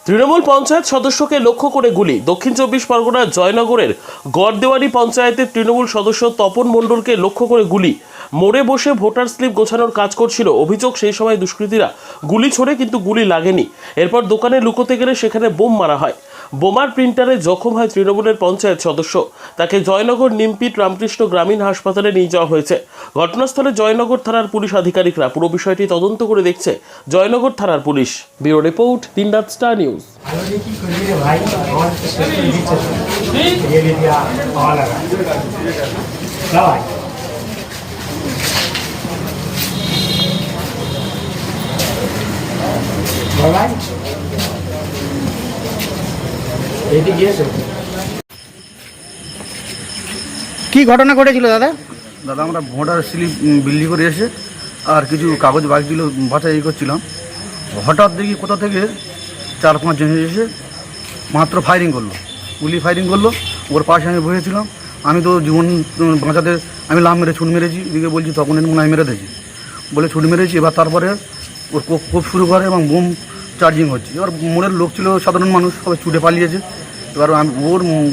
তৃণমূল পঞ্চায়েত সদস্যকে লক্ষ্য করে গুলি। দক্ষিণ চব্বিশ পরগনার জয়নগরের গড়দেওয়ারি পঞ্চায়েতের তৃণমূল সদস্য তপন মণ্ডলকে লক্ষ্য করে গুলি। মোড়ে বসে ভোটার স্লিপ গোছানোর কাজ করছিল। অভিযোগ, সেই সময় দুষ্কৃতীরা গুলি ছোড়ে কিন্তু গুলি লাগেনি। এরপর দোকানে লুকোতে গেলে সেখানে বোম মারা হয়। বোমার প্রিন্টারে জখম হয় তৃণমূলের পঞ্চায়েত সদস্য। তাকে জয়নগর নিমপিট রামকৃষ্ণ গ্রামীণ হাসপাতালে নিয়ে যাওয়া হয়েছে। ঘটনাস্থলে জয়নগর থানার পুলিশ আধিকারিকরা। পুরো বিষয়টি তদন্ত করে দেখছে জয়নগর থানার পুলিশ। ব্যুরো রিপোর্ট, দিনরাত স্টার নিউজ। কি ঘটনা ঘটেছিল দাদা? দাদা, আমরা ভোটার স্লিপ বিলি করে এসে আর কিছু কাগজ বাকি বাছাই করছিলাম। হঠাৎ দেখি কোথা থেকে 4-5 জন এসে মাত্র ফায়ারিং করলো, গুলি ফায়ারিং করলো। ওর পাশে আমি বসেছিলাম। আমি তো জীবন বাঁচাতে আমি লাভ মেরে ছুট মেরেছি। এদিকে বলছি তখন মনে হয় মেরে দিয়েছি বলে ছুট মেরেছি। এবার তারপরে ওর কোপ শুরু করে এবং বোম চার্জিং হচ্ছে। এবার মোড়ের লোক ছিল, সাধারণ মানুষ, সবাই ছুটে পালিয়েছে। এবার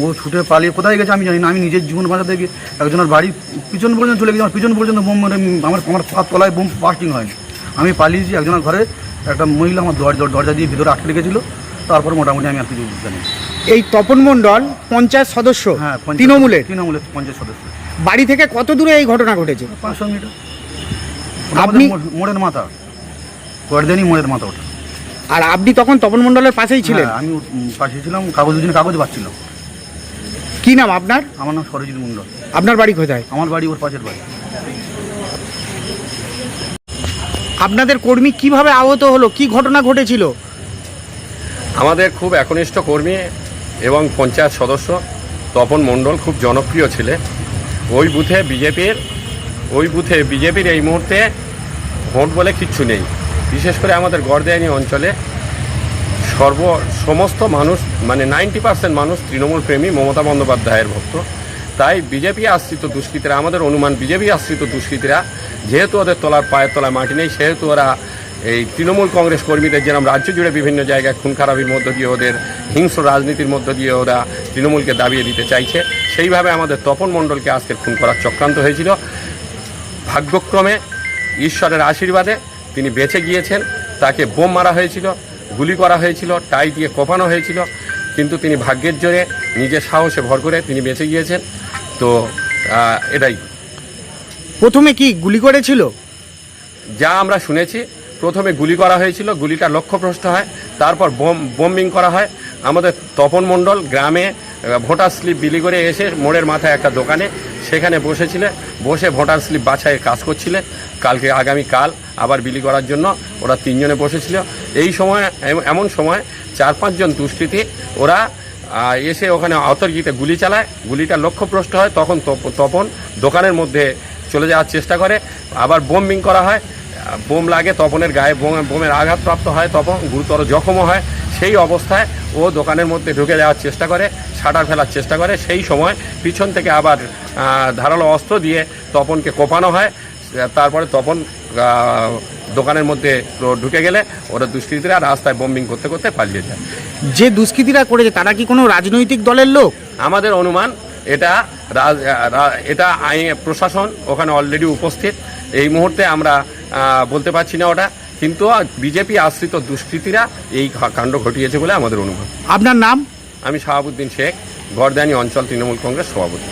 ও ছুটে পালিয়ে কোথায় গেছে আমি জানি না। আমি নিজের জীবন বাঁচাতে গিয়ে একজনের বাড়ি পিছন পর্যন্ত চলে গেছি। আমার পিছন পর্যন্ত বোম মেরে আমার পাত তলায় বোম বাস্টিং হয়নি। আমি পালিয়েছি। একজনের ঘরে একটা মহিলা আমার দরজা দিয়ে ভিতরে আটকে রেখেছিল। তারপর মোটামুটি আমি আর কিছু জানি। এই তপন মণ্ডল পঞ্চায়েত সদস্য, হ্যাঁ, তৃণমূলের পঞ্চায়েত সদস্য। বাড়ি থেকে কত দূরে এই ঘটনা ঘটেছে? 500 মিটার। আপনি মোড়ের মাথা, গড়দেওয়ারি মোড়ের মাথা ওটা। আর আপনি তখন তপন মণ্ডলের পাশেই ছিলেন? হ্যাঁ, আমি পাশে ছিলাম। দুদিন কাগজ পাচ্ছিল। কি নাম আপনার? আমার নাম সরজিৎ মণ্ডল। আপনার বাড়ি কোথায়? আমার বাড়ি ওর পাশের বাড়ি। আপনাদের কর্মী কিভাবে আহত হলো? কি ঘটনা ঘটেছিল? আমাদের খুব একনিষ্ঠ কর্মী এবং পঞ্চায়েত সদস্য তপন মণ্ডল খুব জনপ্রিয় ছেলে। ওই বুথে বিজেপির এই মুহূর্তে ভোট বলে কিচ্ছু নেই। বিশেষ করে আমাদের গড়দেওয়ারি অঞ্চলে সমস্ত মানুষ, মানে 90% মানুষ তৃণমূল প্রেমী, মমতা বন্দ্যোপাধ্যায়ের ভক্ত। তাই বিজেপি আশ্রিত দুষ্কৃতীরা, আমাদের অনুমান বিজেপি আশ্রিত দুষ্কৃতীরা, যেহেতু ওদের পায়ের তলায় মাটি নেই, সেহেতু ওরা এই তৃণমূল কংগ্রেস কর্মীদের যেরকম রাজ্য জুড়ে বিভিন্ন জায়গায় খুন খারাপির মধ্য দিয়ে, ওদের হিংস্র রাজনীতির মধ্য দিয়ে ওরা তৃণমূলকে দাবিয়ে দিতে চাইছে, সেইভাবে আমাদের তপন মণ্ডলকে আজকে খুন করার চক্রান্ত হয়েছিল। ভাগ্যক্রমে ঈশ্বরের আশীর্বাদে তিনি বেঁচে গিয়েছেন। তাকে বোম মারা হয়েছিল, গুলি করা হয়েছিল, টাই দিয়ে কোপানো হয়েছিল, কিন্তু তিনি ভাগ্যের জোরে নিজের সাহসে ভর করে তিনি বেঁচে গিয়েছেন। তো এটাই। প্রথমে কি গুলি করেছিল? যা আমরা শুনেছি, প্রথমে গুলি করা হয়েছিল, গুলিটা লক্ষ্যভ্রষ্ট হয়, তারপর বোম্বিং করা হয়। আমাদের তপন মণ্ডল গ্রামে ভোটার স্লিপ বিলি করে এসে মোড়ের মাথায় একটা দোকানে সেখানে বসে ভোটার স্লিপ বাছাইয়ের কাজ করছিলেন। আগামীকাল আবার বিলি করার জন্য ওরা 3 জনে বসেছিল। এই সময়, এমন সময় 4-5 জন দুষ্কৃতী ওরা এসে ওখানে অতর্কিতে গুলি চালায়। গুলিটা লক্ষ্যভ্রষ্ট হয়। তখন তপন দোকানের মধ্যে চলে যাওয়ার চেষ্টা করে। আবার বোম্বিং করা হয়, বোম লাগে, তপনের গায়ে বোমের আঘাতপ্রাপ্ত হয়, তপন গুরুতর জখমও হয়। সেই অবস্থায় ও দোকানের মধ্যে ঢুকে যাওয়ার চেষ্টা করে, শাটার ফেলার চেষ্টা করে। সেই সময় পিছন থেকে আবার ধারালো অস্ত্র দিয়ে তপনকে কোপানো হয়। তারপরে তপন দোকানের মধ্যে ঢুকে গেলে ওরা দুষ্কৃতীরা রাস্তায় বোম্বিং করতে করতে পালিয়ে যায়। যে দুষ্কৃতীরা করেছে তারা কি কোনো রাজনৈতিক দলের লোক? আমাদের অনুমান এটা আইন প্রশাসন ওখানে অলরেডি উপস্থিত। এই মুহূর্তে আমরা বলতে পারছি না ওটা, কিন্তু বিজেপি আশ্রিত দুষ্কৃতীরা এই কাণ্ড ঘটিয়েছে বলে আমাদের অনুমান। আপনার নাম? আমি শাহাবুদ্দিন শেখ, গড়দেওয়ারি অঞ্চল তৃণমূল কংগ্রেস সভাপতি।